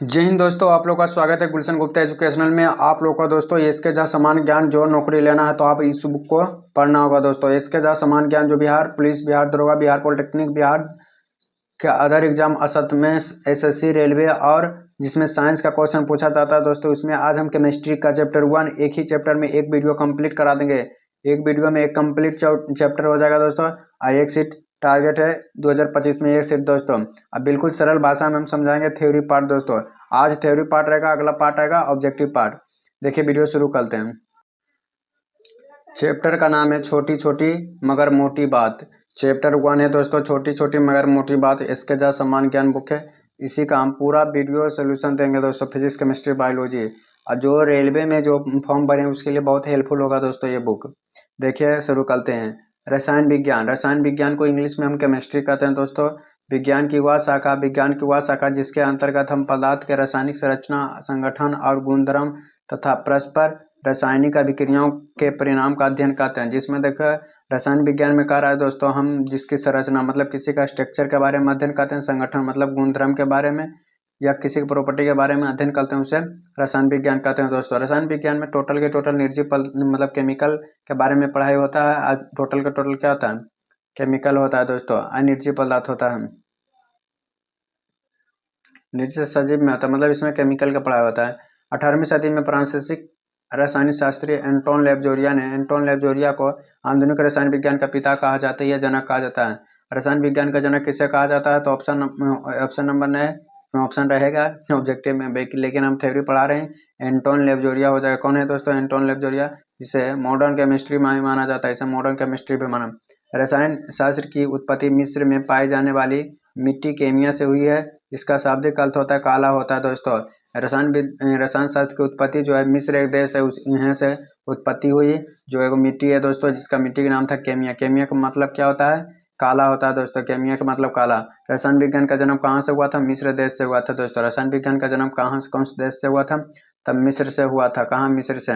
जय हिंद दोस्तों, आप लोग का स्वागत है गुलशन गुप्ता एजुकेशनल में। आप लोग का दोस्तों इसके जहाँ समान ज्ञान जो नौकरी लेना है तो आप इस बुक को पढ़ना होगा दोस्तों। इसके जहाँ समान ज्ञान जो बिहार पुलिस, बिहार दरोगा, बिहार पॉलिटेक्निक, बिहार के अदर एग्जाम असत में एसएससी, रेलवे और जिसमें साइंस का क्वेश्चन पूछा जाता है दोस्तों। इसमें आज हम केमिस्ट्री का चैप्टर 1 एक ही चैप्टर में एक वीडियो कंप्लीट करा देंगे। एक वीडियो में एक कंप्लीट चैप्टर हो जाएगा दोस्तों। एक सीट टारगेट है 2025 में, एक सीट दोस्तों। अब बिल्कुल सरल भाषा में हम समझाएंगे थ्योरी पार्ट दोस्तों। आज थ्योरी पार्ट रहेगा, अगला पार्ट आएगा ऑब्जेक्टिव पार्ट। देखिए वीडियो शुरू करते हैं। चैप्टर का नाम है छोटी छोटी मगर मोटी बात। चैप्टर 1 है दोस्तों, छोटी छोटी मगर मोटी बात। इसके जहाँ समान ज्ञान बुक है, इसी का हम पूरा वीडियो सोल्यूशन देंगे दोस्तों। फिजिक्स, केमिस्ट्री, बायोलॉजी और जो रेलवे में जो फॉर्म भरे उसके लिए बहुत हेल्पफुल होगा दोस्तों ये बुक। देखिए शुरू करते हैं। रसायन विज्ञान। रसायन विज्ञान को इंग्लिश में हम केमिस्ट्री कहते हैं दोस्तों। विज्ञान की वह शाखा जिसके अंतर्गत हम पदार्थ के रासायनिक संरचना, संगठन और गुणधर्म तथा परस्पर रासायनिक अभिक्रियाओं के परिणाम का अध्ययन करते हैं। जिसमें देखो रसायन विज्ञान में कह रहा है दोस्तों, हम जिसकी संरचना मतलब किसी का स्ट्रक्चर के बारे में अध्ययन करते हैं, संगठन मतलब गुणधर्म के बारे में या किसी की प्रॉपर्टी के बारे में अध्ययन करते हैं, उसे रसायन विज्ञान कहते हैं दोस्तों। रसायन विज्ञान में टोटल के टोटल निर्जीव मतलब केमिकल के बारे में पढ़ाई होता है। आज टोटल के टोटल क्या होता है? केमिकल होता है दोस्तों, अनिर्जीव पदार्थ होता है। निर्जीव सजीव में होता है, मतलब इसमें केमिकल का पढ़ाई होता है। 18वीं सदी में फ्रांसीसी रसायन शास्त्री एंटोन लेबोरिया को आधुनिक रसायन विज्ञान का पिता कहा जाता है या जनक कहा जाता है। रसायन विज्ञान का जनक किसे कहा जाता है? तो ऑप्शन नंबर नहीं, ऑप्शन रहेगा ऑब्जेक्टिव में, लेकिन हम थ्योरी पढ़ा रहे हैं। एंटोन लेबोरिया हो जाएगा। कौन है दोस्तों? एंटोन लेबोरिया, जिसे मॉडर्न केमिस्ट्री में माना जाता है। इसे मॉडर्न केमिस्ट्री भी माना। रसायन शास्त्र की उत्पत्ति मिस्र में पाई जाने वाली मिट्टी केमिया से हुई है। इसका शाब्दिक अर्थ होता है काला होता है दोस्तों। रसायन शास्त्र की उत्पत्ति जो है मिस्र एक देश है, उस यहाँ से उत्पत्ति हुई। जो एक मिट्टी है दोस्तों, जिसका मिट्टी का नाम था केमिया। केमिया का मतलब क्या होता है? काला होता है दोस्तों। केमिया का मतलब काला। रसायन विज्ञान का जन्म कहाँ से हुआ था? मिस्र देश से हुआ था दोस्तों। रसायन विज्ञान का जन्म कहाँ से, कौन से देश से हुआ था? तब मिस्र से हुआ था। कहाँ? मिस्र से।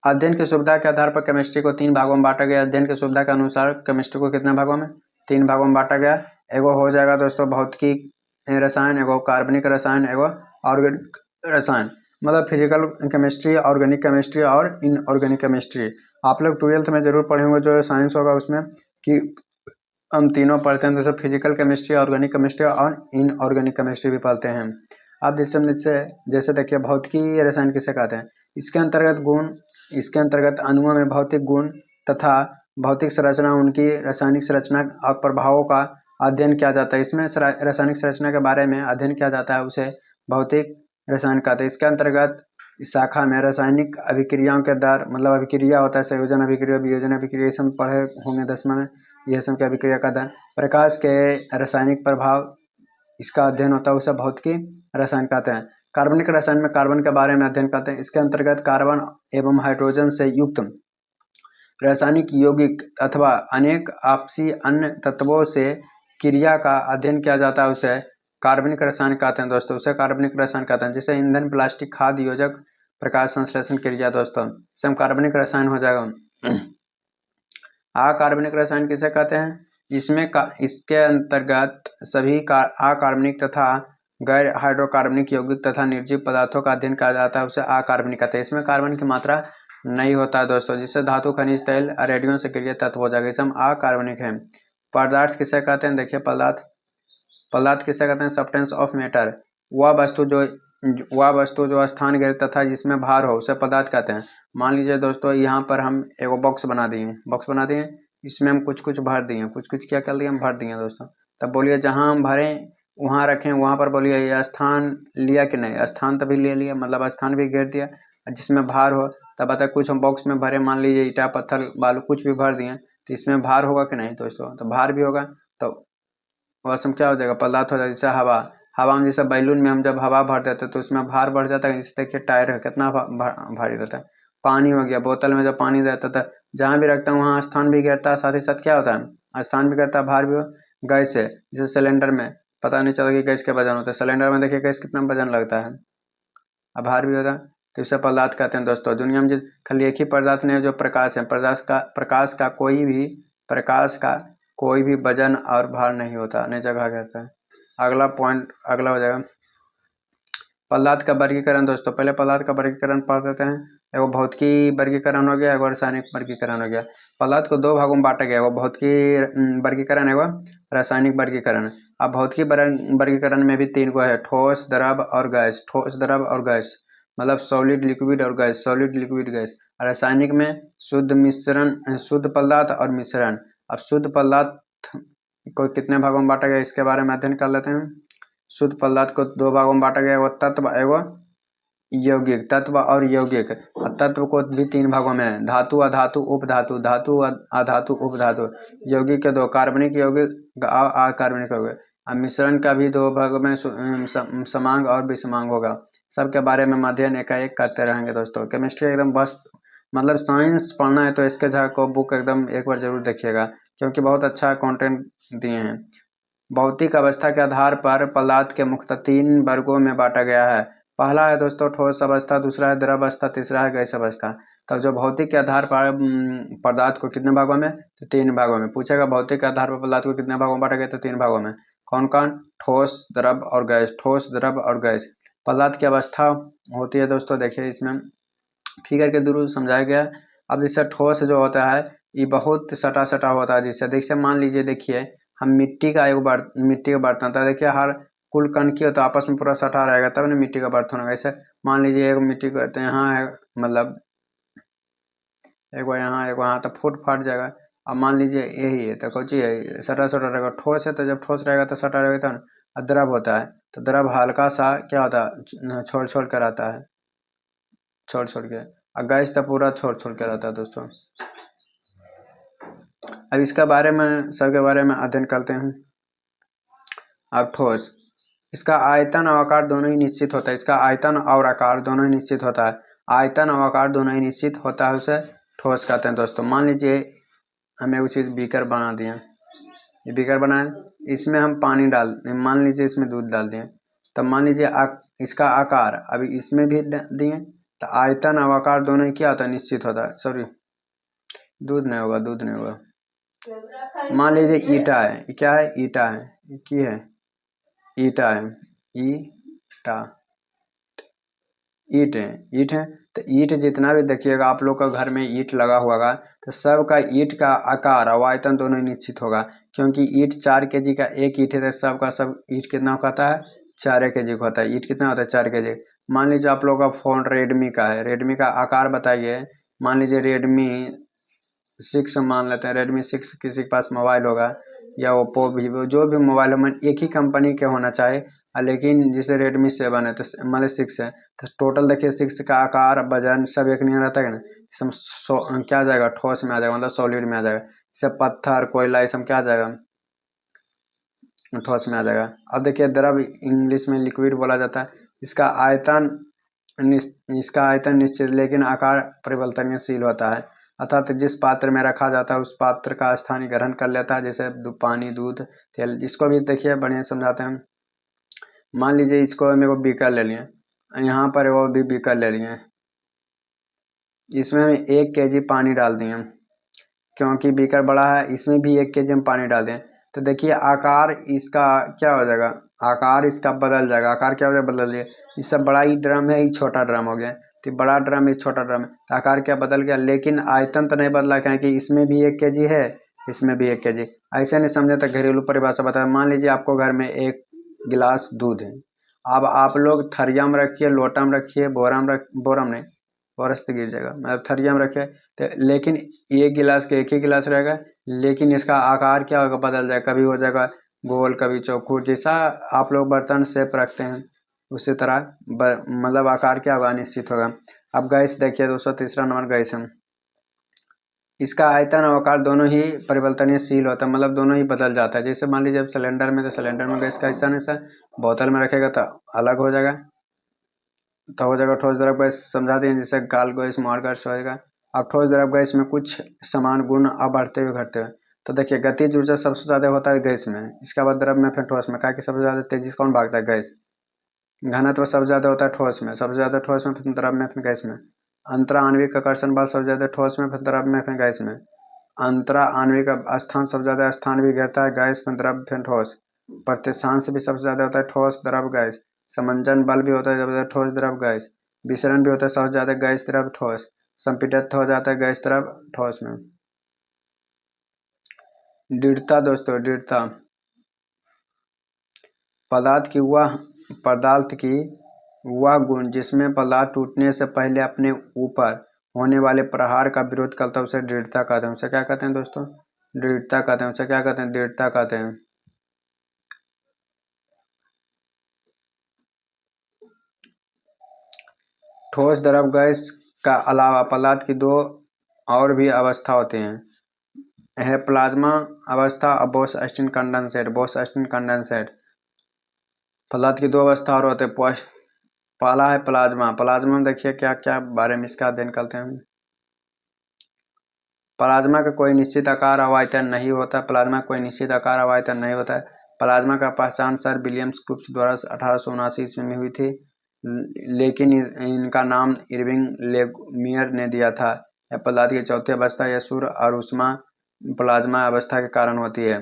अध्ययन की सुविधा के आधार पर केमिस्ट्री को 3 भागों में बांटा गया। अध्ययन की सुविधा के अनुसार केमिस्ट्री को कितने भागों में? 3 भागों में बांटा गया। एगो हो जाएगा दोस्तों भौतिकी रसायन, एगो कार्बनिक रसायन, एगो ऑर्गेनिक रसायन। मतलब फिजिकल केमिस्ट्री, ऑर्गेनिक केमिस्ट्री और इनऑर्गेनिक केमिस्ट्री। आप लोग 12th में जरूर पढ़े होंगे जो साइंस होगा उसमें, कि हम तीनों पढ़ते हैं जैसे फिजिकल केमिस्ट्री, ऑर्गेनिक केमिस्ट्री और इनऑर्गेनिक केमिस्ट्री भी पढ़ते हैं। अब जैसे देखिए भौतिकी रसायन किसे कहते हैं? इसके अंतर्गत अणुओं में भौतिक गुण तथा भौतिक संरचना, उनकी रासायनिक संरचना और प्रभावों का अध्ययन किया जाता है। इसमें रासायनिक संरचना के बारे में अध्ययन किया जाता है, उसे भौतिक रसायन कहते हैं। इसके अंतर्गत इस शाखा में रासायनिक अभिक्रियाओं के दर, मतलब अभिक्रिया होता है, संयोजन अभिक्रिया, वियोजन अभिक्रिया, ये सब पढ़े होंगे 10वीं में। यह सब की अभिक्रिया का दर, प्रकाश के रासायनिक प्रभाव, इसका अध्ययन होता है, उसे भौतिकी रसायन कहते हैं। कार्बनिक रसायन में कार्बन के बारे में अध्ययन करते हैं। इसके अंतर्गत कार्बन एवं हाइड्रोजन से युक्त रासायनिक, यौगिक अथवा अनेक आपसी अन्य तत्वों से क्रिया का अध्ययन किया जाता है, उसे कार्बनिक रसायन कहते हैं दोस्तों। उसे कार्बनिक रसायन कहते हैं। जैसे ईंधन, प्लास्टिक, खाद्य योजक, प्रकाश संश्लेषण क्रिया दोस्तों, सब कार्बनिक रसायन हो जाएगा। अकार्बनिक रसायन किसे कहते हैं? इसके अंतर्गत सभी अकार्बनिक तथा गैर हाइड्रोकार्बनिक यौगिक तथा निर्जीव पदार्थों का अध्ययन किया जाता है, उसे अकार्बनिक कहते हैं। इसमें कार्बन की मात्रा नहीं होता है दोस्तों, जिससे धातु, खनिज, तेल, रेडियो सक्रिय तत्व हो जाएगा। इसे हम अकार्बनिक है। पदार्थ किसे कहते हैं? देखिए पदार्थ किसे कहते हैं? Substance of matter. वह वस्तु जो स्थान गैर तथा जिसमें भार हो, उसे पदार्थ कहते हैं। मान लीजिए दोस्तों यहाँ पर हम एगो बॉक्स बना दिए, इसमें हम कुछ भर दिए, कुछ क्या कर दिए, हम भर दिए दोस्तों। तब बोलिए जहाँ हम भरें वहाँ रखें, वहाँ पर बोलिए ये स्थान लिया कि नहीं? स्थान तभी ले लिया, मतलब स्थान भी घेर दिया। जिसमें भार हो तब बता, कुछ हम बॉक्स में भरे, मान लीजिए ईटा, पत्थर, बालू कुछ भी भर दिए, तो इसमें भार होगा कि नहीं दोस्तों? तो भार भी होगा, तो वह सब क्या हो जाएगा? पदार्थ हो जाएगा। जैसे हवा में, जैसे बैलून में हम जब हवा भर देते हैं तो उसमें भार बढ़ जाता है। जैसे देखिए टायर है, कितना भारी रहता है। पानी हो गया, बोतल में जब पानी रहता था, जहाँ भी रखता हूँ वहाँ स्थान भी घेरता है, साथ ही साथ क्या होता है? स्थान भी घेरता है, भार भी हो। गैस है, जैसे सिलेंडर में पता नहीं चला कि गैस के वजन होता है। सिलेंडर में देखिए गैस कितना वजन लगता है, अब भार भी होता है। तो इसे पदार्थ कहते हैं दोस्तों। दुनिया में खाली एक ही पदार्थ नहीं है जो प्रकाश है। प्रकाश का कोई भी वजन और भार नहीं होता, नहीं जगह घेरता है। अगला हो जाएगा पदार्थ का वर्गीकरण दोस्तों, पहले पदार्थ का वर्गीकरण पढ़ लेते हैं। एगो भौतिकी वर्गीकरण हो गया, एगो रासायनिक वर्गीकरण हो गया। पदार्थ को दो भागों में बांटा गया, एगो भौतिकी वर्गीकरण, एगो रासायनिक वर्गीकरण। अब भौतिकी वर्गीकरण में भी तीन गो है, ठोस, द्रव और गैस। ठोस, द्रव और गैस मतलब सॉलिड, लिक्विड और गैस, सॉलिड, लिक्विड, गैस। रासायनिक में शुद्ध मिश्रण, शुद्ध पदार्थ और मिश्रण। अब शुद्ध पदार्थ को कितने भागों में बांटा गया इसके बारे में अध्ययन कर लेते हैं। शुद्ध पदार्थ को दो भागों में बांटा गया, एगो तत्व, एगो यौगिक। तत्व और यौगिक। तत्व को भी तीन भागों में है, धातु, अधातु, उपधातु। धातु, अधातु, उपधातु। यौगिक के दो, कार्बनिक यौगिक, अकार्बनिक यौगिक। अब मिश्रण का भी दो भागों में समांग और विषमांग होगा। सबके बारे में अध्ययन एकाएक करते रहेंगे दोस्तों। केमिस्ट्री एकदम बस मतलब साइंस पढ़ना है तो इसके जगह को बुक एकदम एक बार जरूर देखिएगा, क्योंकि बहुत अच्छा कंटेंट दिए हैं। भौतिक अवस्था के आधार पर पदार्थ के मुख्यतः तीन वर्गों में बांटा गया है। पहला है दोस्तों ठोस अवस्था, दूसरा है द्रव अवस्था, तीसरा है गैस अवस्था। तो जो भौतिक के आधार पर पदार्थ को कितने भागों में, तो तीन भागों में पूछेगा। भौतिक के आधार पर पदार्थ को कितने भागों में बांटा गया, तो तीन भागों में। कौन कौन, ठोस, द्रव और गैस। ठोस, द्रव और गैस। पदार्थ की अवस्था होती है दोस्तों, देखिए इसमें फिगर के थ्रू समझाया गया। अब जैसे ठोस जो होता है ये बहुत सटा सटा होता है, जिससे देखिए मान लीजिए, देखिए हम मिट्टी का एक मिट्टी का बर्तन था, देखिए हर कुल कण की हो तो आपस में पूरा सटा रहेगा, तब ना मिट्टी का बर्तन होगा। ऐसे मान लीजिए एक मिट्टी का तो यहाँ है, मतलब एगो यहाँ एगो यहाँ, तो फूट फाट जाएगा। अब मान लीजिए यही है तो कुछ है सटा सटा रहेगा। ठोस है तो जब ठोस रहेगा तो सटा रहेगा, तो ना। द्रव होता है तो द्रव हल्का सा क्या होता है, छोड़ छोड़ कर आता है, छोड़ छोड़ के। और गैस तो पूरा छोड़ छोड़ के रहता है दोस्तों। अब इसके बारे में सबके बारे में अध्ययन करते हैं। अब ठोस, इसका आयतन और आकार दोनों ही निश्चित होता है। इसका आयतन और आकार दोनों ही निश्चित होता है। आयतन और आकार दोनों ही निश्चित होता है, उसे ठोस कहते हैं दोस्तों। मान लीजिए हमें वो चीज़ बीकर बना दिए, ये बीकर बनाए, इसमें हम पानी डाल, मान लीजिए इसमें दूध डाल दिए, तब मान लीजिए इसका आकार अभी इसमें भी दिए, तो आयतन और आकार दोनों ही क्या होता है, निश्चित होता है। सॉरी दूध नहीं होगा, दूध नहीं होगा। मान लीजिए ईटा है, क्या है, ईटा है, की है, ईटा है, ईटा, ईट है, ईट है। तो ईट जितना भी देखिएगा आप लोग का घर में ईट लगा हुआ तो सबका ईट का आकार और आयतन दोनों ही निश्चित होगा, क्योंकि ईट 4 kg का एक ईट है, तो सबका सब ईट कितना होता है, 4 kg का होता है। ईट कितना होता है, 4 kg। मान लीजिए आप लोग का फ़ोन रेडमी का है, रेडमी का आकार बताइए। मान लीजिए रेडमी 6 मान लेते हैं, रेडमी 6 किसी के पास मोबाइल होगा, या ओप्पो, वीवो, जो भी मोबाइल हो, एक ही कंपनी के होना चाहिए। लेकिन जैसे रेडमी 7 है तो मतलब 6 है, तो टोटल देखिए 6 का आकार वजन सब एक नहीं रहता है ना। सब क्या आ जाएगा, ठोस में आ जाएगा, मतलब सॉलिड में आ जाएगा। जैसे पत्थर, कोयला, ये सब क्या आ जाएगा, ठोस में आ जाएगा। अब देखिए द्रव इंग्लिश में लिक्विड बोला जाता है। इसका आयतन निश्चित लेकिन आकार परिवर्तनशील होता है, अर्थात जिस पात्र में रखा जाता है उस पात्र का स्थानीय ग्रहण कर लेता है, जैसे पानी, दूध, तेल। जिसको भी देखिए बढ़िया समझाते हैं। मान लीजिए इसको मेरे को बीकर ले लिए, यहाँ पर वो भी बीकर ले लिए, इसमें 1 kg पानी डाल दिए, क्योंकि बीकर बड़ा है, इसमें भी 1 kg हम पानी डाल दें, तो देखिए आकार इसका क्या हो जाएगा, आकार इसका बदल जाएगा। आकार क्या हो जाएगा, बदल दिए। इससे बड़ा ही ड्रम है, ये छोटा ड्रम हो गया, तो बड़ा ड्रम है, छोटा ड्रम है, तो आकार क्या बदल गया, लेकिन आयतन तो नहीं बदला, क्योंकि इसमें भी 1 kg है, इसमें भी 1 kg। ऐसे नहीं समझे तो घरेलू परिभाषा बताया। मान लीजिए आपको घर में 1 गिलास दूध है, अब आप लोग थरिया में रखिए, लोटा में रखिए, बोरा में बोरा में नहीं, बोरस तो गिर जाएगा, मतलब थरिया में रखिए, तो लेकिन एक गिलास के एक ही गिलास रहेगा, लेकिन इसका आकार क्या होगा, बदल जाएगा। कभी हो जाएगा गोल, कभी चौकोर, जैसा आप लोग बर्तन शेप रखते हैं उसी तरह मतलब आकार क्या होगा, निश्चित होगा। अब गैस देखिए दोस्तों, तीसरा नंबर गैस है। इसका आयतन और आकार दोनों ही परिवर्तनशील होता है, मतलब दोनों ही बदल जाता है। जैसे मान लीजिए सिलेंडर में, तो सिलेंडर में गैस का हिस्सा नहीं सा, बोतल में रखेगा तो अलग हो जाएगा, तो हो जाएगा ठोस द्रव गैस। समझा दिए, जैसे गाल गैस, मार गैस होएगा। अब ठोस द्रव गैस में कुछ समान गुण अब बढ़ते हुए घटते हुए, तो देखिए गतिज ऊर्जा सबसे ज़्यादा होता है गैस में, इसके बाद द्रव में, फिर ठोस में। क्या कि सबसे ज़्यादा तेजी से कौन भागता है, गैस। घनत्व सबसे ज़्यादा होता है ठोस में, सबसे ज़्यादा ठोस में, फिर द्रव में, फिर गैस में। अंतरा आणविक आकर्षण बल सबसे ज़्यादा ठोस में, फिर द्रव में, फिर गैस में। अंतरा आणविक स्थान सबसे ज़्यादा स्थान भी गिरता है, गैस, फिर द्रव, फिर ठोस। प्रतिस्थान से भी सबसे ज़्यादा होता है ठोस, द्रव, गैस। समंजन बल भी होता है जब ठोस द्रव गैस, विसरण भी होता है सबसे ज्यादा गैस द्रव ठोस, संपीड़ित हो जाता है गैस द्रव ठोस में। दृढ़ता दोस्तों, दृढ़ता पदार्थ की वह गुण जिसमें पदार्थ टूटने से पहले अपने ऊपर होने वाले प्रहार का विरोध करता है उसे दृढ़ता कहते हैं। उसे क्या कहते हैं दोस्तों? दृढ़ता कहते हैं। उसे क्या कहते हैं? दृढ़ता कहते हैं। ठोस द्रव गैस का अलावा पदार्थ की दो और भी अवस्था होती हैं, है प्लाज्मा अवस्था और बोस-आइंस्टीन कंडेंसेट। बोस-आइंस्टीन कंडेंसेट पदार्थ की दो अवस्था और होते हैं। पहला है प्लाज्मा। प्लाज्मा में देखिए क्या क्या बारे में इसका अध्ययन करते हैं। प्लाज्मा का कोई निश्चित आकार और आयतन नहीं होता। प्लाज्मा कोई निश्चित आकार और आयतन नहीं होता है। प्लाज्मा का पहचान सर विलियम क्रूप्स द्वारा 1879 ईस्वी में हुई थी, लेकिन इनका नाम इरविंग लेमियर ने दिया था। यह पदार्थ की चौथी अवस्था या सूर्य और उष्मा प्लाज्मा अवस्था के कारण होती है।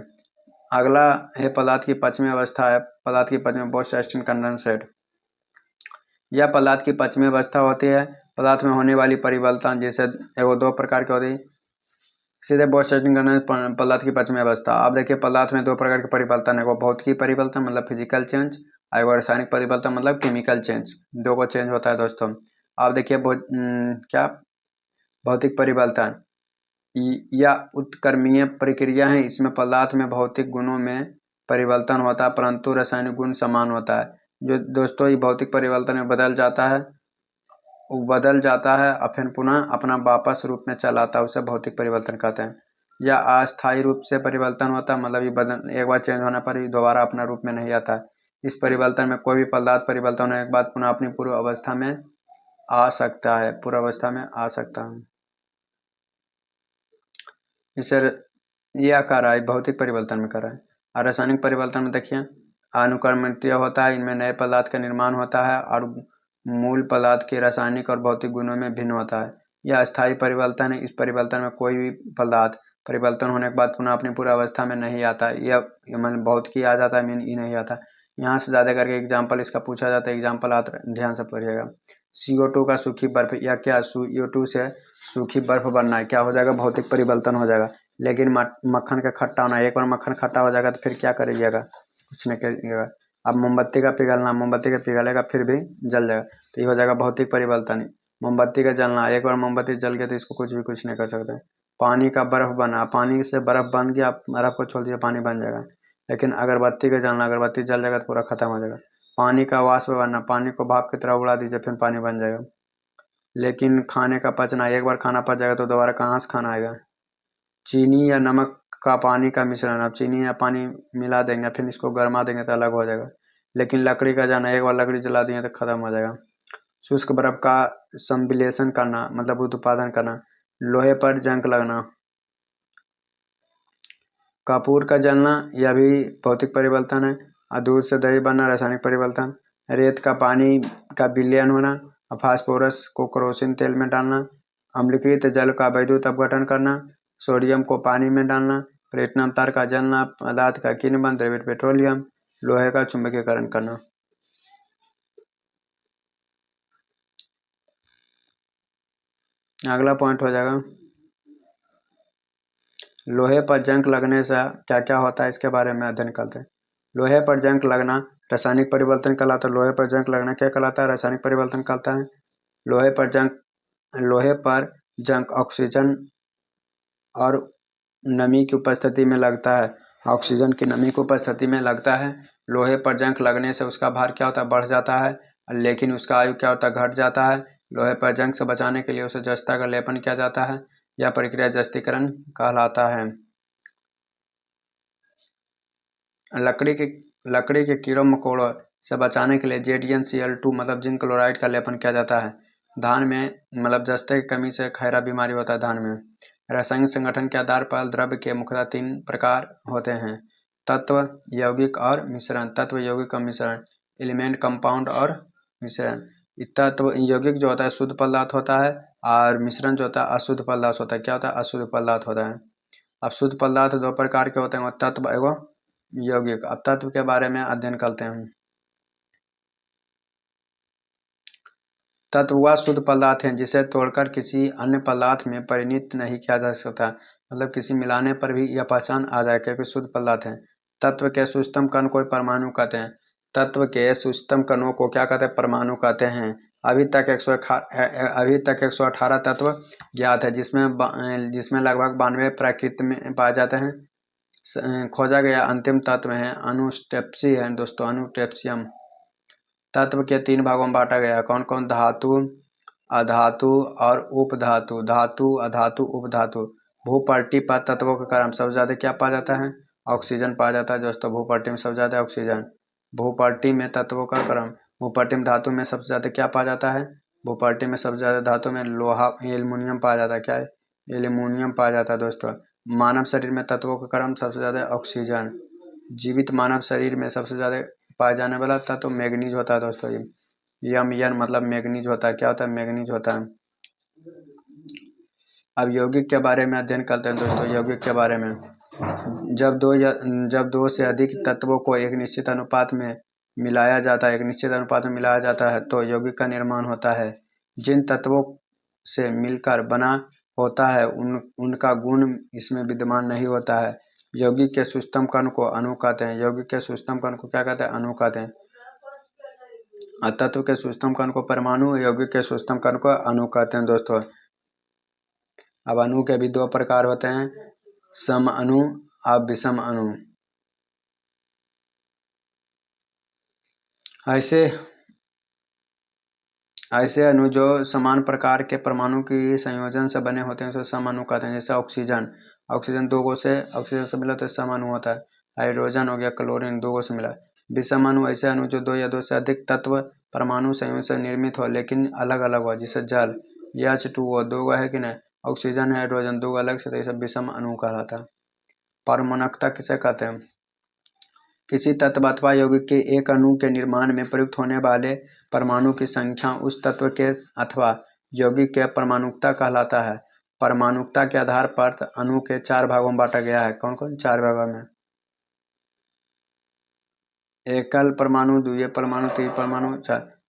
अगला है पदार्थ की पांचवी अवस्था है। पदार्थ की पांचवी बोस-आइंस्टीन कंडेंसेट। यह पदार्थ की पांचवी अवस्था होती है। पदार्थ में होने वाली परिवर्तन जैसे एगो दो प्रकार की होती है। सीधे बोस-आइंस्टीन कंडेंसेट पदार्थ की पांचवी अवस्था। अब देखिए पदार्थ में दो प्रकार के परिवर्तन है, वो भौतिकी परिवर्तन मतलब फिजिकल चेंज और रासायनिक परिवर्तन मतलब केमिकल चेंज। दो को चेंज होता है दोस्तों। अब देखिए क्या भौतिक परिवर्तन यह उत्क्रमणीय प्रक्रिया है। इसमें पदार्थ में भौतिक गुणों में परिवर्तन होता है परंतु रासायनिक गुण समान होता है। जो दोस्तों ये भौतिक परिवर्तन में बदल जाता है और फिर पुनः अपना वापस रूप में चला आता है, उसे भौतिक परिवर्तन कहते हैं। या अस्थायी रूप से परिवर्तन होता है मतलब ये एक बार चेंज होने पर ही दोबारा अपना रूप में नहीं आता है। इस परिवर्तन में कोई भी पदार्थ परिवर्तन होने के बाद पुनः अपनी पूर्व अवस्था में आ सकता है, पूर्व अवस्था में आ सकता है। इसे यह कर रहा है भौतिक परिवर्तन में कर रहा है। और रासायनिक परिवर्तन में देखिए अनुक्रमणीय होता है। इनमें नए पदार्थ का निर्माण होता है और मूल पदार्थ के रासायनिक और भौतिक गुणों में भिन्न होता है। यह अस्थायी परिवर्तन है। इस परिवर्तन में कोई भी पदार्थ परिवर्तन होने के बाद पुनः अपनी पूरी अवस्था में नहीं आता। यह मतलब भौतिकी आ जाता है, मीन ही नहीं आता। यहाँ से ज़्यादा करके एग्जाम्पल इसका पूछा जाता है। एग्जाम्पल आप ध्यान से पढ़िएगा। CO2 का सूखी बर्फ या क्या CO2 से सूखी बर्फ बनना है, क्या हो जाएगा? भौतिक परिवर्तन हो जाएगा। लेकिन मक्खन का खट्टा होना, एक बार मक्खन खट्टा हो जाएगा तो फिर क्या करिएगा? कुछ नहीं करिएगा। अब मोमबत्ती का पिघलना, मोमबत्ती का पिघलेगा फिर भी जल जाएगा, तो ये हो जाएगा भौतिक परिवर्तन। मोमबत्ती का जलना, एक बार मोमबत्ती जल गया तो इसको कुछ नहीं कर सकते। पानी का बर्फ बना, पानी से बर्फ बन गया, बर्फ को छोड़ दिया पानी बन जाएगा। लेकिन अगरबत्ती का जलना, अगरबत्ती जल जाएगा तो पूरा खत्म हो जाएगा। पानी का वाष्प बनना, पानी को भाप की तरह उड़ा दीजिए फिर पानी बन जाएगा। लेकिन खाने का पचना, एक बार खाना पच जाएगा तो दोबारा कहाँ से खाना आएगा। चीनी या नमक का पानी का मिश्रण, अब चीनी या पानी मिला देंगे फिर इसको गर्मा देंगे तो अलग हो जाएगा। लेकिन लकड़ी का जाना, एक बार लकड़ी जला दिए तो खत्म हो जाएगा। शुष्क बर्फ का संश्लेषण करना मतलब उत्पादन करना। लोहे पर जंग लगना, कपूर का जलना, यह भी भौतिक परिवर्तन है। और दूध से दही बनना, रासायनिक परिवर्तन। रेत का पानी का विलयन होना, और फास्फोरस को केरोसिन तेल में डालना। अम्लीकृत जल का वैद्युत अपघटन करना, सोडियम को पानी में डालना। प्लेटिनम तार का जलना, पदार्थ का किण्वन द्रव्य पेट्रोलियम। लोहे का चुंबकीकरण करना। अगला पॉइंट हो जाएगा लोहे पर जंग लगने से क्या क्या होता है, इसके बारे में अध्ययन करते हैं। लोहे पर जंग लगना रासायनिक परिवर्तन कहलाता है। लोहे पर जंग लगना क्या कहलाता है? रासायनिक परिवर्तन कहलाता है। लोहे पर जंग ऑक्सीजन और नमी की उपस्थिति में लगता है। ऑक्सीजन की नमी की उपस्थिति में लगता है। लोहे पर जंग लगने से उसका भार क्या होता है? बढ़ जाता है, लेकिन उसका आयु क्या होता है? घट जाता है। लोहे पर जंग से बचाने के लिए उसे जस्ता का लेपन किया जाता है। यह प्रक्रिया जस्तीकरण कहलाता है। लकड़ी के कीड़ों मकोड़ों से बचाने के लिए ZnCl2 मतलब जिंक क्लोराइड का लेपन किया जाता है। धान में मतलब जस्ते की कमी से खैरा बीमारी होता है धान में। रासायनिक संगठन के आधार पर द्रव्य के मुख्यतः तीन प्रकार होते हैं: तत्व, यौगिक और मिश्रण। तत्व, यौगिक और मिश्रण, एलिमेंट, कंपाउंड और मिश्रण। तत्व यौगिक जो होता है शुद्ध पदार्थ होता है और मिश्रण जो होता है अशुद्ध पदार्थ होता है। क्या होता है? अशुद्ध पदार्थ होता है। अब शुद्ध पदार्थ दो प्रकार के होते हैं, तत्व एवं यौगिक। अब तत्व के बारे में अध्ययन करते हैं। तत्व वह शुद्ध पदार्थ है जिसे तोड़कर किसी अन्य पदार्थ में परिणत नहीं किया जा सकता। मतलब किसी मिलाने पर भी यह पहचान आ जाए क्योंकि शुद्ध पदार्थ है। तत्व के सूक्ष्म कण को परमाणु कहते हैं। तत्व के सूक्ष्म कणों को क्या कहते हैं? परमाणु कहते हैं। अभी तक 118 तत्व ज्ञात है, जिसमें लगभग 92 प्रकृति में पाए जाते हैं। खोजा गया अंतिम तत्व है अनुस्टेप्सी है दोस्तों, अनुस्टेप्सियम। तत्व के 3 भागों में बांटा गया। कौन कौन? धातु, अधातु और उपधातु। धातु, अधातु, उपधातु। भूपट्टी पर तत्वों के क्रम सबसे ज्यादा क्या पाया जाता है? ऑक्सीजन पाया जाता है दोस्तों। भूपट्टी में सबसे ज्यादा ऑक्सीजन। भूपट्टी में तत्वों का क्रम। भूपट्टी में धातु में सबसे ज्यादा क्या पाया जाता है? भूपट्टी में सबसे ज्यादा धातु में लोहा, एल्युमिनियम पाया जाता है। क्या है? एल्युमिनियम पाया जाता है दोस्तों। मानव शरीर में तत्वों का क्रम सबसे ज्यादा ऑक्सीजन। जीवित मानव शरीर में सबसे ज्यादा पाया जाने वाला तत्व मैग्नीज होता है दोस्तों। यम मतलब मैग्नीज होता है। क्या होता है? मैग्नीज होता है। अब यौगिक के बारे में अध्ययन करते हैं दोस्तों। यौगिक के बारे में, जब दो से अधिक तत्वों को एक निश्चित अनुपात में मिलाया जाता है तो यौगिक का निर्माण होता है। जिन तत्वों से मिलकर बना होता है उनका गुण इसमें विद्यमान नहीं होता है। यौगिक के सूक्ष्म कण को अणु कहते हैं। यौगिक के सूक्ष्म कण को क्या कहते हैं? अणु कहते हैं। तत्व के सूक्ष्म कण को परमाणु, यौगिक के सूक्ष्म कण को अणु कहते हैं दोस्तों। अब अणु के भी 2 प्रकार होते हैं, सम अणु और विषम अणु। ऐसे अणु जो समान प्रकार के परमाणु की संयोजन से बने होते हैं उसे सम अणु कहते हैं। जैसे ऑक्सीजन 2 से ऑक्सीजन से मिला तो सम अणु होता है। हाइड्रोजन हो गया, क्लोरीन 2 से मिला। विषम अणु ऐसे अणु जो 2 या 2 से अधिक तत्व परमाणु संयोजन से निर्मित हो लेकिन अलग अलग हो। जैसे जल, H2O 2 है कि नहीं, ऑक्सीजन है, हाइड्रोजन 2 अलग से, तो ये सब विषम अणु कहलाता है। परमाणुकता किसे कहते हैं? किसी तत्व अथवा यौगिक के एक अणु के निर्माण में प्रयुक्त होने वाले परमाणु की संख्या उस तत्व के अथवा यौगिक के परमाणुकता कहलाता है। परमाणुकता के आधार पर अणु के 4 भागों में बांटा गया है। कौन कौन? 4 भागों में। एकल परमाणु, द्वितीय परमाणु, तृतीय परमाणु,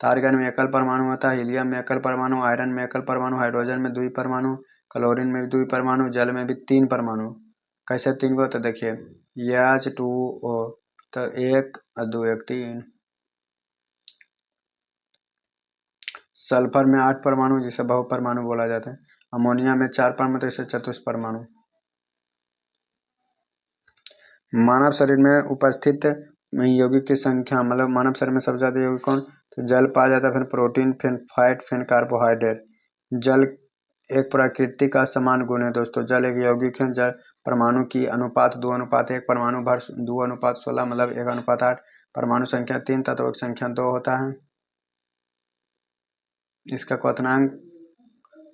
आर्गन में एकल परमाणु होता है, हीलियम में एकल परमाणु, आयरन में एकल परमाणु, हाइड्रोजन में द्वि परमाणु, क्लोरीन में भी द्वि परमाणु, जल में भी 3 परमाणु। कैसे 3 को? तो देखिए H2O तो 1 और 2 1 3। सल्फर में 8 परमाणु जिसे बहुपरमाणु बोला जाता है। अमोनिया में 4 परमाणु तो इसे चतुष्परमाणु। मानव शरीर में उपस्थित यौगिक की संख्या, मतलब मानव शरीर में सबसे ज्यादा यौगिक कौन? तो जल पाया जाता है, फिर प्रोटीन, फिर फैट, फिर कार्बोहाइड्रेट। जल एक प्रकृति का समान गुण है दोस्तों। जल एक यौगिक है। जल परमाणु की अनुपात 2:1, परमाणु भर 2:16 मतलब 1:8। परमाणु संख्या 3, तत्वों की संख्या 2 होता है। इसका क्वथनांक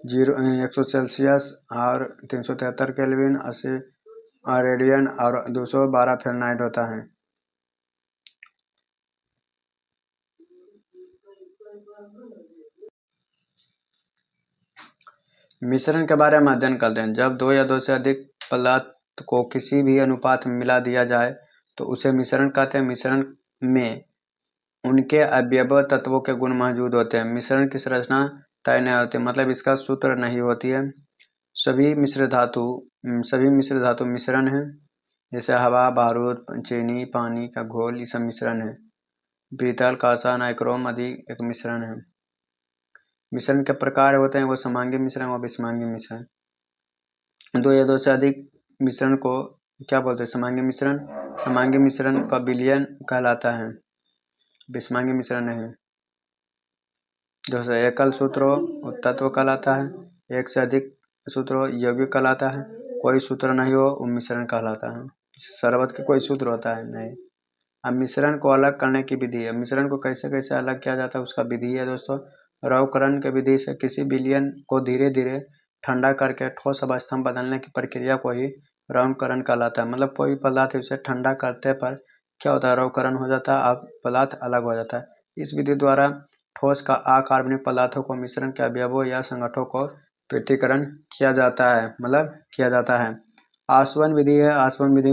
100 सेल्सियस और 373 केल्विन, 80 रेडियन और 212 फ़ारेनहाइट होता है। मिश्रण के बारे में अध्ययन करते हैं। जब 2 या 2 से अधिक पदार्थ को किसी भी अनुपात में मिला दिया जाए तो उसे मिश्रण कहते हैं। मिश्रण में उनके अवयव तत्वों के गुण मौजूद होते हैं। मिश्रण की संरचना तय नहीं होती, मतलब इसका सूत्र नहीं होती है। सभी मिश्र धातु मिश्रण है। जैसे हवा, बारूद, चीनी, पानी का घोल, ये सब मिश्रण है। पीतल, कांसा, नाइक्रोम आदि एक मिश्रण है। मिश्रण के प्रकार होते हैं वो समांगी मिश्रण और विषमांगी मिश्रण। 2 या 2 से अधिक मिश्रण को क्या बोलते हैं? समांगी मिश्रण। समांगी मिश्रण का विलयन कहलाता है, विषमांगी मिश्रण नहीं। जैसे एकल सूत्र हो तत्व कहलाता है, एक से अधिक सूत्र हो यौगिक कहलाता है, कोई सूत्र नहीं हो वो मिश्रण कहलाता है। शरबत के कोई सूत्र होता है नहीं। अब मिश्रण को अलग करने की विधि है। मिश्रण को कैसे कैसे अलग किया जाता है उसका विधि है दोस्तों। रौकरण के विधि से किसी विलयन को धीरे धीरे ठंडा करके ठोस अवस्था में बदलने की प्रक्रिया को ही रौकरण कहलाता है। मतलब कोई पदार्थ उसे ठंडा करते पर क्या होता है? रौकरण हो जाता है, अब पदार्थ अलग हो जाता है। इस विधि द्वारा ठोस का अकार्बनिक पदार्थों को मिश्रण के अवयवों या संगठनों को पृथक्करण किया जाता है। आसवन विधि है। आसवन विधि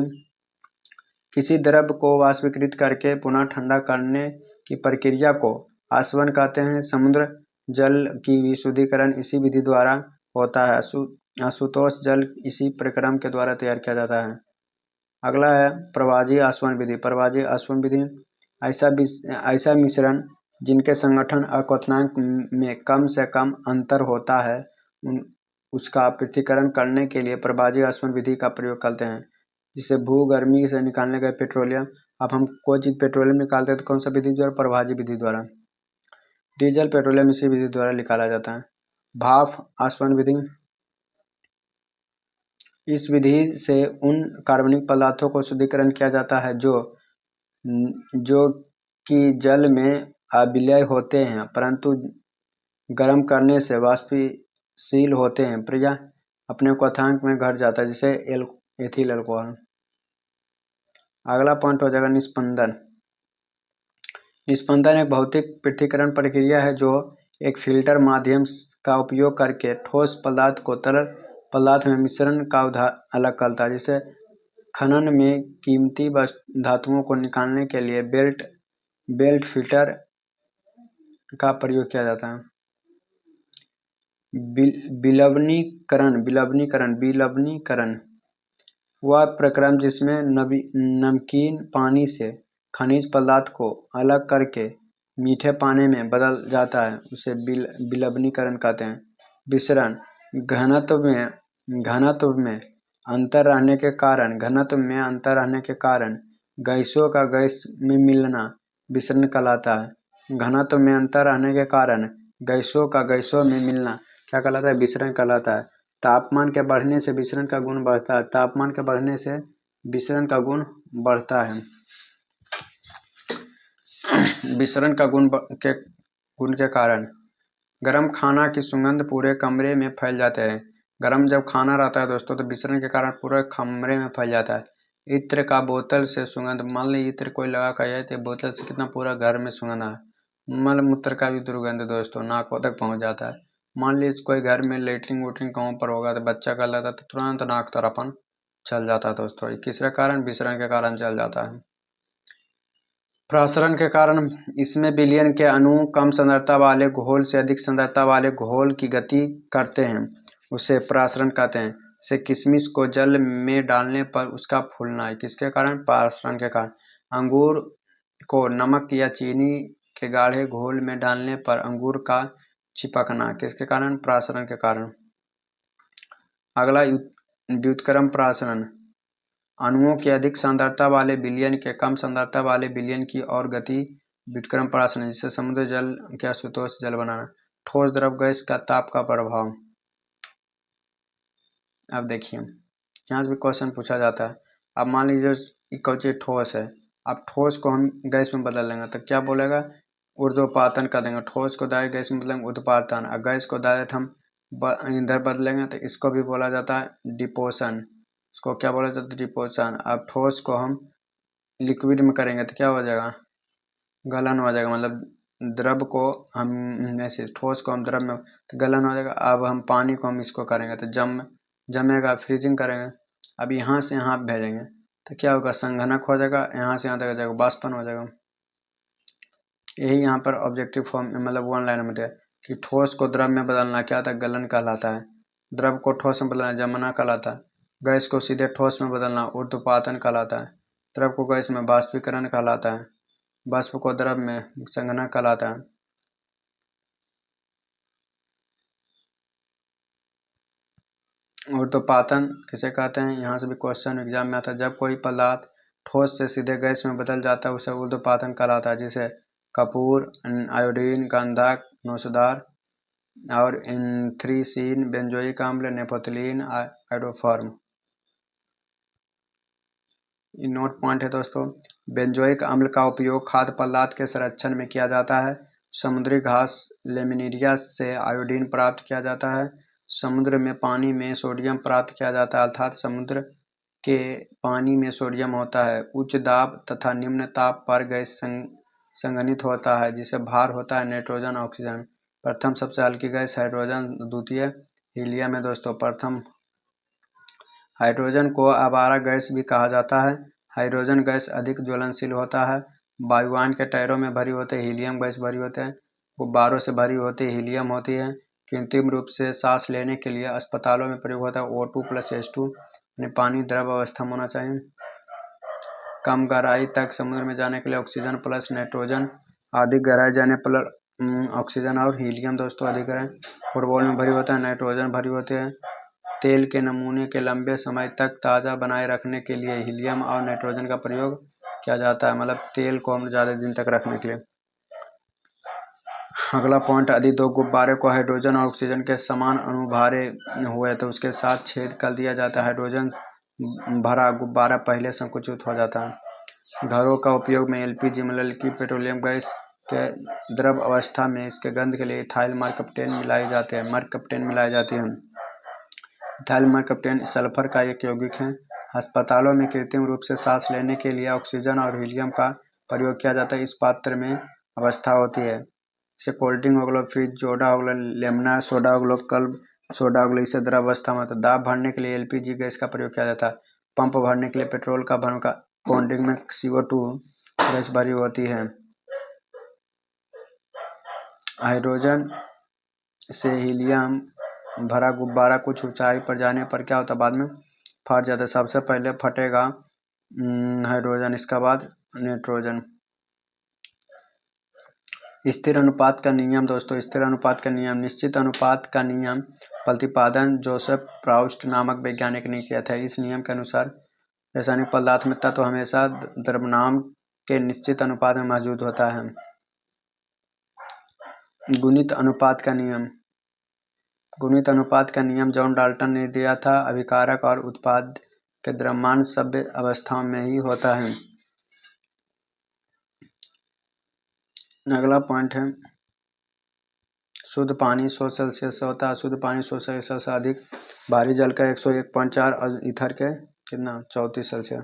किसी द्रव्य को वाष्पीकृत करके पुनः ठंडा करने की प्रक्रिया को आसवन कहते हैं। समुद्र जल की भी शुद्धिकरण इसी विधि द्वारा होता है। आशुतोष जल इसी प्रक्रम के द्वारा तैयार किया जाता है। अगला है प्रवाजी आसवन विधि। प्रवाजी आसवन विधि ऐसा मिश्रण जिनके संगठन और क्वथनांक में कम से कम अंतर होता है उसका पृथक्करण करने के लिए प्रवाजी आसवन विधि का प्रयोग करते हैं। जिसे भूगर्मी से निकालने गए पेट्रोलियम, अब हम कोई चीज़ पेट्रोलियम निकालते हैं तो कौन सा विधि द्वारा? प्रवाजी विधि द्वारा। डीजल पेट्रोलियम इसी विधि द्वारा निकाला जाता है। भाप आसवन विधि, इस विधि से उन कार्बनिक पदार्थों को शुद्धिकरण किया जाता है जो कि जल में अविलय होते हैं परंतु गर्म करने से वाष्पशील होते हैं या अपने क्वथनांक में घट जाता है, जिसे एथिल अल्कोहल। अगला पॉइंट हो जाएगा निस्पंदन। निस्पंदन एक भौतिक पृथक्करण प्रक्रिया है जो एक फिल्टर माध्यम का उपयोग करके ठोस पदार्थ को तरल पदार्थ में मिश्रण का अलग करता है। जिसे खनन में कीमती धातुओं को निकालने के लिए बेल्ट फिल्टर का प्रयोग किया जाता है। विलवणीकरण वह प्रक्रम जिसमें नमकीन पानी से खनिज पदार्थ को अलग करके मीठे पानी में बदल जाता है, उसे विलवणीकरण कहते हैं। विसरण घनत्व में अंतर रहने के कारण गैसों का गैस में मिलना विसरण कहलाता है। घनत्व में अंतर रहने के कारण गैसों का गैसों में मिलना क्या कहलाता है? विसरण कहलाता है। तापमान के बढ़ने से विसरण का गुण बढ़ता है। तापमान के बढ़ने से विसरण का गुण बढ़ता है। विसरण का गुण के कारण गरम खाना की सुगंध पूरे कमरे में फैल जाते हैं। गरम जब खाना रहता है दोस्तों तो विसरण के कारण पूरे कमरे में फैल जाता है। इत्र का बोतल से सुगंध, मान ली इत्र कोई लगा कर जाए तो बोतल से कितना पूरा घर में सुगंध है। मल मूत्र का भी दुर्गंध दोस्तों नाकों तक पहुंच जाता है। मान लीजिए कोई घर में लेटरिन वोटरिन कहीं पर होगा तो बच्चा कर लेता तो तुरंत नाक तरफन चल जाता है दोस्तों। किसके कारण? विसरण के कारण चल जाता है। प्रसरण के कारण इसमें विलयन के अणु कम सांद्रता वाले घोल से अधिक सांद्रता वाले घोल की गति करते हैं, उसे प्रसरण कहते हैं। से किशमिश को जल में डालने पर उसका फूलना है। किसके कारण? प्रसरण के कारण। अंगूर को नमक या चीनी के गाढ़े घोल में डालने पर अंगूर का चिपकना किसके कारण? प्रसरण के कारण। अगला व्युत्क्रम प्रसरण, अणुओं की अधिक सांद्रता वाले विलयन के कम सांद्रता वाले विलयन की और गति व्युत्क्रम प्रसरण, जिससे समुद्र जल के आशुतोष जल बनाना। ठोस द्रव गैस का ताप का प्रभाव। अब देखिए यहाँ से भी क्वेश्चन पूछा जाता है। अब मान लीजिए कोई चीज ठोस है, अब ठोस को हम गैस में बदल लेंगे तो क्या बोलेगा? ऊर्ध्वपातन कर देंगे। ठोस को डायरेक्ट गैस में बदलेंगे ऊर्ध्वपातन, और गैस को डायरेक्ट हम इधर बदलेंगे तो इसको भी बोला जाता है डिपोशन। इसको क्या बोला जाता है? डिपोशन। अब ठोस को हम लिक्विड में करेंगे तो क्या हो जाएगा? गलन हो जाएगा। मतलब द्रव को हम ऐसे ठोस को हम द्रव में तो गलन हो जाएगा। अब हम पानी को हम इसको करेंगे तो जमेगा, फ्रीजिंग करेंगे। अब यहाँ से यहाँ भेजेंगे तो क्या होगा? संघनक हो जाएगा। यहाँ से यहाँ तक जाएगा वाष्पन हो जाएगा। यही यहाँ पर ऑब्जेक्टिव फॉर्म मतलब वन लाइन में दिया कि ठोस को द्रव में बदलना क्या था? गलन कहलाता है। द्रव को ठोस में बदलना जमना कहलाता है। गैस को सीधे ठोस में बदलना ऊर्ध्वपातन कहलाता है। द्रव को गैस में वाष्पीकरण कहलाता है। वाष्प को द्रव में संघनक कहलाता है। ऊर्ध्वपातन किसे कहते हैं? यहाँ से भी क्वेश्चन एग्जाम में आता है। जब कोई पदार्थ ठोस से सीधे गैस में बदल जाता है उसे ऊर्ध्वपातन कहलाता है। जिसे कपूर, आयोडीन, गंधक, नोसदार और एंथ्रीसीन, बेंजोइक अम्ल, नेपथलीन, आयोडोफॉर्म। नोट पॉइंट है दोस्तों। बेंजोइक अम्ल का उपयोग खाद्य पदार्थ के संरक्षण में किया जाता है। समुद्री घास लेमिनेरिया से आयोडीन प्राप्त किया जाता है। समुद्र में पानी में सोडियम प्राप्त किया जाता है, अर्थात समुद्र के पानी में सोडियम होता है। उच्च दाब तथा निम्न ताप पर गैस संघनित होता है, जिसे भार होता है नाइट्रोजन, ऑक्सीजन। प्रथम सबसे हल्की गैस हाइड्रोजन, द्वितीय हीलियम है दोस्तों। प्रथम हाइड्रोजन को आवारा गैस भी कहा जाता है। हाइड्रोजन गैस अधिक ज्वलनशील होता है। वायुयान के टायरों में भरी होते हैं। हीलियम गैस भरी होते हैं। गुब्बारों से भरी होती हीलियम होती है। कृत्रिम रूप से सांस लेने के लिए अस्पतालों में प्रयोग होता है O2+H2 यानी पानी द्रव अवस्था में होना चाहिए। कम गहराई तक समुद्र में जाने के लिए ऑक्सीजन प्लस नाइट्रोजन, अधिक गहराई जाने पर ऑक्सीजन और हीलियम दोस्तों अधिक है। फुटबॉल में भरी होता है, नाइट्रोजन भरी होती है। तेल के नमूने के लंबे समय तक ताज़ा बनाए रखने के लिए हीलियम और नाइट्रोजन का प्रयोग किया जाता है, मतलब तेल को हम ज़्यादा दिन तक रखने के लिए। अगला पॉइंट, यदि दो गुब्बारे को हाइड्रोजन और ऑक्सीजन के समान अणु भरे हुए तो उसके साथ छेद कर दिया जाता है। हाइड्रोजन भरा गुब्बारा पहले संकुचित हो जाता है। घरों का उपयोग में एलपीजी मतलब लिक्विड पेट्रोलियम गैस के द्रव अवस्था में इसके गंध के लिए इथाइल मरकप्टेन मिलाए जाते हैं मिलाए जाती है। इथाइल मरकप्टेन सल्फर का एक यौगिक है। अस्पतालों में कृत्रिम रूप से सांस लेने के लिए ऑक्सीजन और हीलियम का प्रयोग किया जाता है। इस पात्र में अवस्था होती है, जैसे कोल्ड ड्रिंक हो गया, फ्रिज सोडा हो गया, लेमना सोडा हो गया, क्लब सोडा हो गया, इसे द्रव अवस्था में होता है। दाब भरने के लिए एलपीजी गैस का प्रयोग किया जाता है। पंप भरने के लिए पेट्रोल का भरने का कोल्ड ड्रिंक में CO2 गैस भरी होती है। हाइड्रोजन से हीलियम भरा गुब्बारा कुछ ऊंचाई पर जाने पर क्या होता है, बाद में फट जाता है। सबसे पहले फटेगा हाइड्रोजन, इसके बाद नाइट्रोजन। स्थिर अनुपात का नियम दोस्तों, स्थिर अनुपात का नियम, निश्चित अनुपात का नियम प्रतिपादन जोसेफ प्राउस्ट नामक वैज्ञानिक ने किया था। इस नियम के अनुसार रासायनिक पदार्थ में तत्व हमेशा द्रव्यमान के निश्चित अनुपात में मौजूद होता है। गुणित अनुपात का नियम, गुणित अनुपात का नियम जॉन डाल्टन ने दिया था। अभिकारक और उत्पाद के द्रव्यमान सभ्य अवस्थाओं में ही होता है। अगला पॉइंट है, शुद्ध पानी 100 सेल्सियस से होता है। शुद्ध पानी 100 सेल्सियस से अधिक, भारी जल का 101.4 और ईथर के कितना 34 सेल्सियस।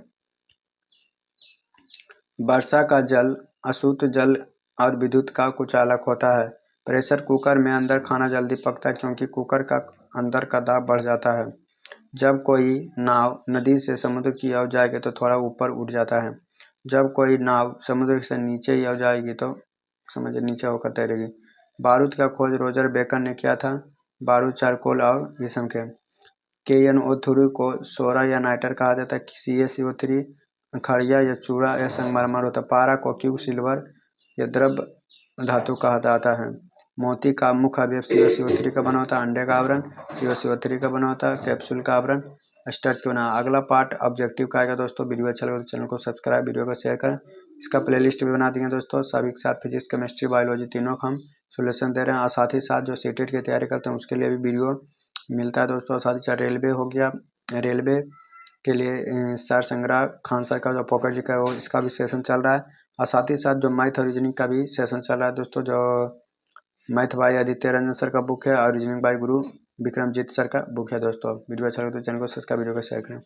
वर्षा का जल अशुद्ध जल और विद्युत का कुचालक होता है। प्रेशर कुकर में अंदर खाना जल्दी पकता है क्योंकि कुकर का अंदर का दाब बढ़ जाता है। जब कोई नाव नदी से समुद्र की ओर जाएगी तो थोड़ा ऊपर उठ जाता है। जब कोई नाव समुद्र से नीचे की ओर जाएगी तो समझिए नीचे होकर तैरेगी। बारूद का खोज रोजर बेकर ने किया था। बारूद चारकोल और शीशम के। KNO3 को सोरा या नाइटर कहा जाता है। CaCO3 खड़िया या चूड़ा या संगमरमर होता है। पारा को क्यू सिल्वर या द्रव धातु कहा जाता है। मोती का मुख्य अवयव CaCO3 का बना होता है। अंडे का आवरण CaCO3 का बना होता है। कैप्सूल का आवरण स्टार्च क्यों ना। अगला पार्ट ऑब्जेक्टिव का आएगा दोस्तों। वीडियो अच्छा लगे तो चैनल को सब्सक्राइब, वीडियो को शेयर करें। इसका प्लेलिस्ट भी बना दिए दोस्तों, सभी के साथ फिजिक्स केमिस्ट्री बायोलॉजी तीनों का हम सोल्यूशन दे रहे हैं। और साथ ही साथ जो सीटेट की तैयारी करते हैं उसके लिए भी वीडियो मिलता है दोस्तों। साथ ही साथ रेलवे हो गया, रेलवे के लिए सर संग्रह खान सर का जो पॉकेट जी का है वो इसका भी सेशन चल रहा है। और साथ ही साथ जो मैथ और रीजनिंग का भी सेशन चल रहा है दोस्तों। जो math bye Aditya Ranjan sir का बुक है और रीजनिंग बाय गुरु विक्रमजीत सर का बुक है दोस्तों। वीडियो अच्छा लगे तो चैनल को सब्सक्राइब, वीडियो को शेयर करें।